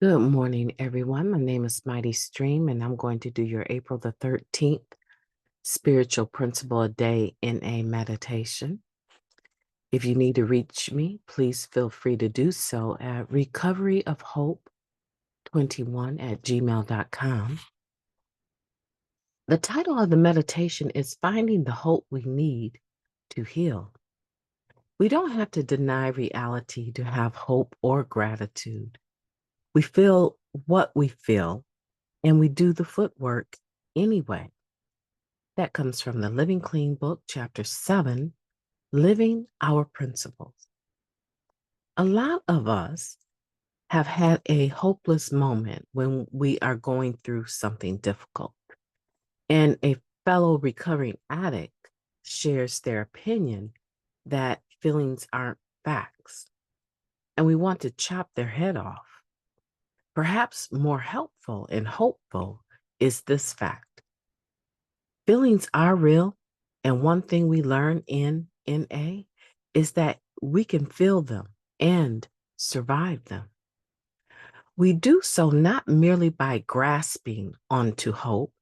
Good morning, everyone. My name is Mighty Stream, and I'm going to do your April the 13th Spiritual Principle a Day in a meditation. If you need to reach me, please feel free to do so at recoveryofhope21@gmail.com. The title of the meditation is Finding the Hope We Need to Heal. We don't have to deny reality to have hope or gratitude. We feel what we feel, and we do the footwork anyway. That comes from the Living Clean book, chapter 7, Living Our Principles. A lot of us have had a hopeless moment when we are going through something difficult, and a fellow recovering addict shares their opinion that feelings aren't facts, and we want to chop their head off. Perhaps more helpful and hopeful is this fact. Feelings are real, and one thing we learn in NA is that we can feel them and survive them. We do so not merely by grasping onto hope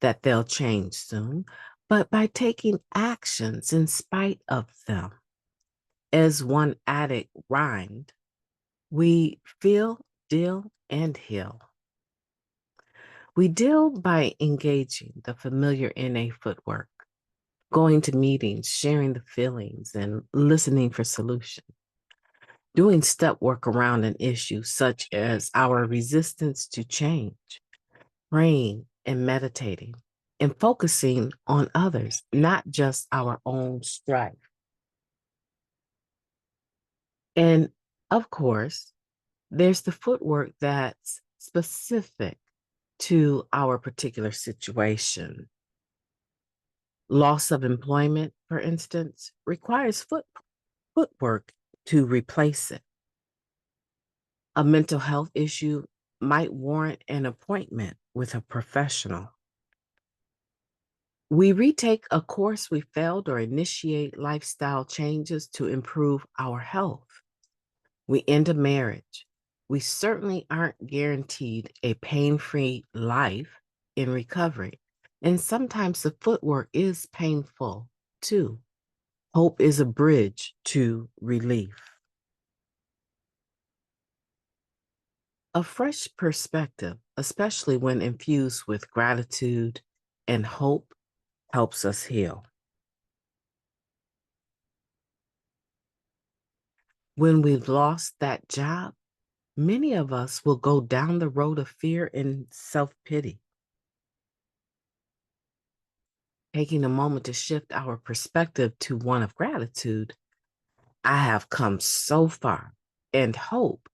that they'll change soon, but by taking actions in spite of them. As one addict rhymed, we feel, deal, and heal. We deal by engaging the familiar NA footwork, going to meetings, sharing the feelings, and listening for solutions. Doing step work around an issue such as our resistance to change, praying and meditating, and focusing on others, not just our own strife. And of course, there's the footwork that's specific to our particular situation. Loss of employment, for instance, requires footwork to replace it. A mental health issue might warrant an appointment with a professional. We retake a course we failed or initiate lifestyle changes to improve our health. We end a marriage. We certainly aren't guaranteed a pain-free life in recovery. And sometimes the footwork is painful too. Hope is a bridge to relief. A fresh perspective, especially when infused with gratitude and hope, helps us heal. When we've lost that job, many of us will go down the road of fear and self-pity. Taking a moment to shift our perspective to one of gratitude, I have come so far, and hope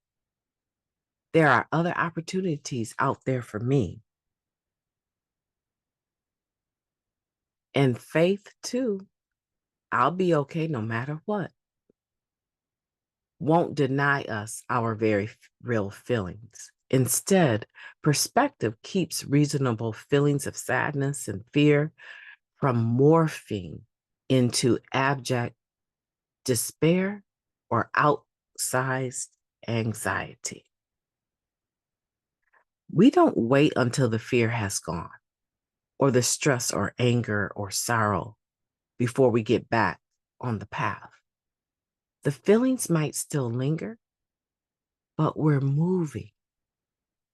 there are other opportunities out there for me. And faith, too, I'll be okay no matter what, won't deny us our very real feelings. Instead, perspective keeps reasonable feelings of sadness and fear from morphing into abject despair or outsized anxiety. We don't wait until the fear has gone, or the stress or anger or sorrow before we get back on the path. The feelings might still linger, but we're moving,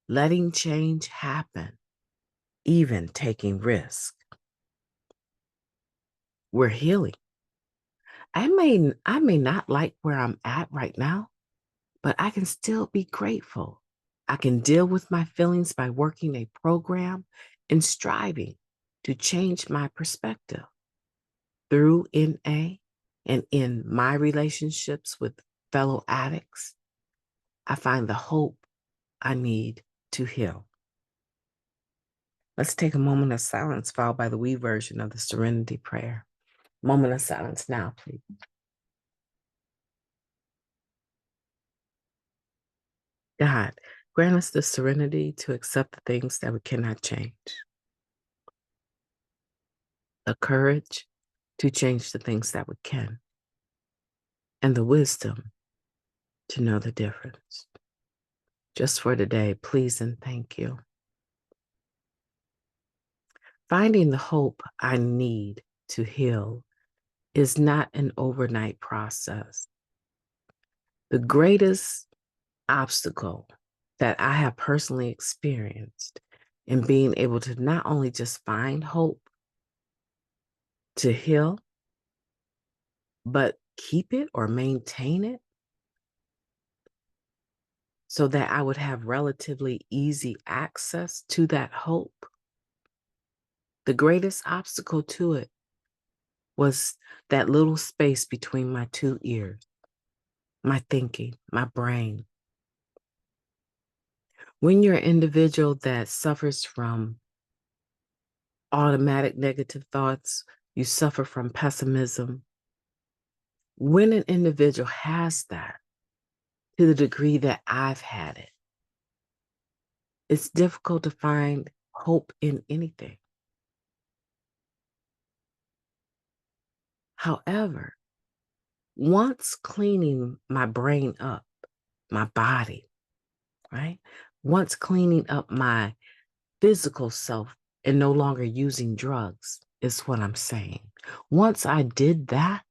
letting change happen, even taking risk. We're healing. I may not like where I'm at right now, but I can still be grateful. I can deal with my feelings by working a program and striving to change my perspective. Through NA and in my relationships with fellow addicts, I find the hope I need to heal. Let's take a moment of silence, followed by the we version of the Serenity Prayer. Moment of silence now, please. God, grant us the serenity to accept the things that we cannot change, the courage to change the things that we can, and the wisdom to know the difference. just for today, please and thank you. Finding the hope I need to heal is not an overnight process. The greatest obstacle that I have personally experienced in being able to not only just find hope to heal, but keep it or maintain it so that I would have relatively easy access to that hope. The greatest obstacle to it was that little space between my two ears, my thinking, my brain. When you're an individual that suffers from automatic negative thoughts, you suffer from pessimism. When an individual has that, to the degree that I've had it, it's difficult to find hope in anything. However, once cleaning my brain up, my body, right? Once cleaning up my physical self and no longer using drugs is what I'm saying. Once I did that,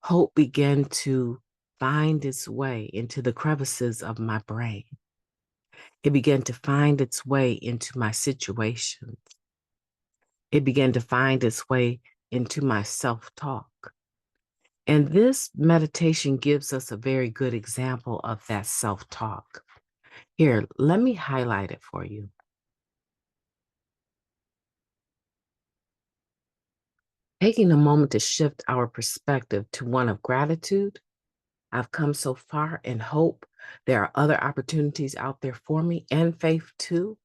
hope began to find its way into the crevices of my brain. It began to find its way into my situations. It began to find its way into my self-talk. And this meditation gives us a very good example of that self-talk. Here, let me highlight it for you. Taking a moment to shift our perspective to one of gratitude. I've come so far in hope. There are other opportunities out there for me, and faith too.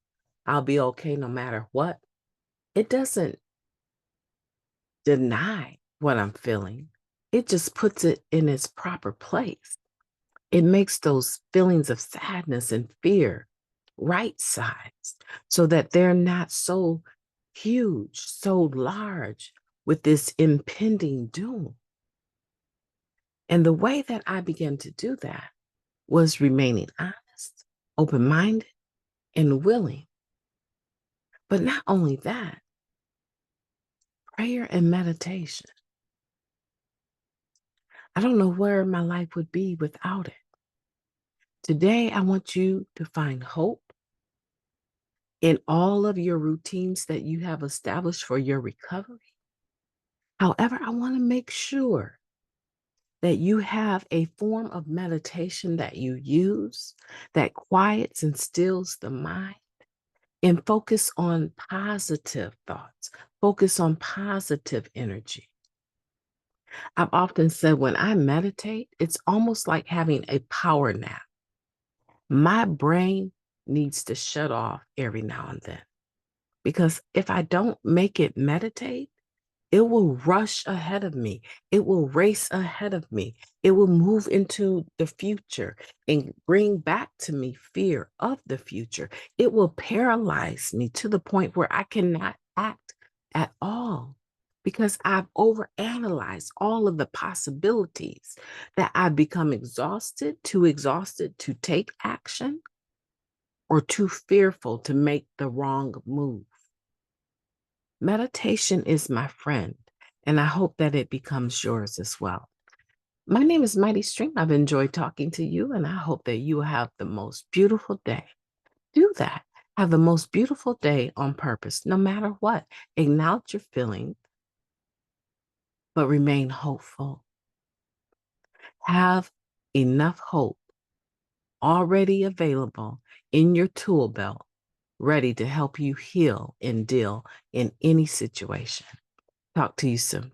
I'll be okay no matter what. It doesn't deny what I'm feeling. It just puts it in its proper place. It makes those feelings of sadness and fear right-sized so that they're not so huge, so large with this impending doom. And the way that I began to do that was remaining honest, open-minded, and willing. But not only that, prayer and meditation. I don't know where my life would be without it. Today, I want you to find hope in all of your routines that you have established for your recovery. However, I want to make sure that you have a form of meditation that you use that quiets and stills the mind, and focus on positive thoughts, focus on positive energy. I've often said when I meditate, it's almost like having a power nap. My brain needs to shut off every now and then, because if I don't make it meditate, it will rush ahead of me. It will race ahead of me. It will move into the future and bring back to me fear of the future. It will paralyze me to the point where I cannot act at all because I've overanalyzed all of the possibilities that I've become exhausted to take action or too fearful to make the wrong move. Meditation is my friend, and I hope that it becomes yours as well. My name is Mighty Stream. I've enjoyed talking to you, and I hope that you have the most beautiful day. Do that. Have the most beautiful day on purpose, no matter what. Acknowledge your feelings, but remain hopeful. Have enough hope already available in your tool belt, ready to help you heal and deal in any situation. Talk to you soon.